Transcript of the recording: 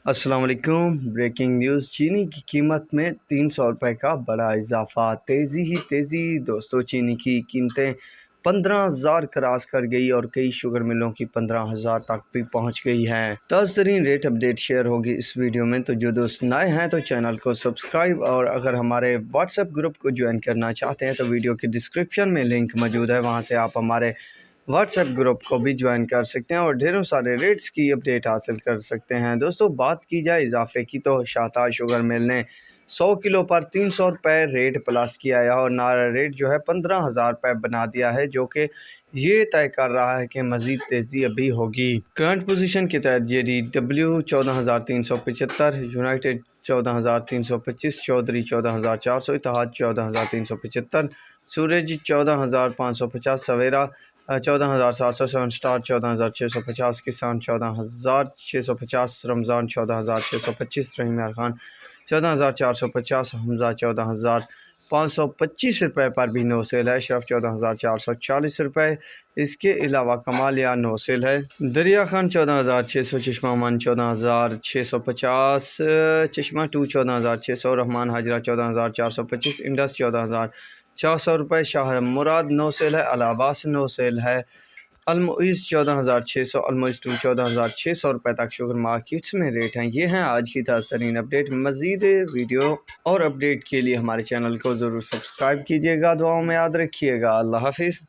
السلام علیکم۔ Breaking news, چینی کی قیمت میں 300 روپے کا بڑا اضافہ، تیزی ہی تیزی۔ دوستو، چینی کی قیمتیں 15,000 کراس کر گئی اور کئی شوگر ملوں کی 15,000 تک بھی پہنچ گئی ہیں۔ تازہ ترین ریٹ اپڈیٹ شیئر ہوگی اس ویڈیو میں، تو جو دوست نئے ہیں تو چینل کو سبسکرائب، اور اگر ہمارے واٹس ایپ گروپ کو جوائن کرنا چاہتے ہیں تو ویڈیو کے ڈسکرپشن میں لنک موجود ہے، وہاں سے آپ ہمارے واٹس ایپ گروپ کو بھی جوائن کر سکتے ہیں اور ڈھیروں سارے ریٹس کی اپڈیٹ حاصل کر سکتے ہیں۔ دوستو، بات کی جائے اضافے کی تو شاہتاج شوگر مل نے 100 کلو پر 300 روپے ریٹ پلس کیا ہے اور نارا ریٹ جو ہے 15,000 روپے بنا دیا ہے، جو کہ یہ طے کر رہا ہے کہ مزید تیزی ابھی ہوگی۔ کرنٹ پوزیشن کے تحت JDW 14,375، یونائٹڈ 14,325، چودھری 14,400، اتحاد 14,375، سورج 14,550، سویرا 14,700، سیون اسٹار 14,650، کسان 14,650، رمضان 14,625، رحیم خان 14,450، حمزہ 14,525 روپے پر بھی نو سیل ہے، اشرف 14,440 روپے۔ اس کے علاوہ کمالیہ نو سیل ہے، دریا خان 14,600، چشمہ من 14,650، چشمہ 2 14,600، رحمان حاجرہ 14,425، انڈس 14,400 روپے، شاہ مراد نو سیل ہے، العباس نو سیل ہے، المعز 14,600، المعز 2 14,600 روپے تک شوگر مارکیٹس میں ریٹ ہیں۔ یہ ہیں آج کی تازہ ترین اپڈیٹ۔ مزید ویڈیو اور اپڈیٹ کے لیے ہمارے چینل کو ضرور سبسکرائب کیجیے گا، دعاؤں میں یاد رکھیے گا۔ اللہ حافظ۔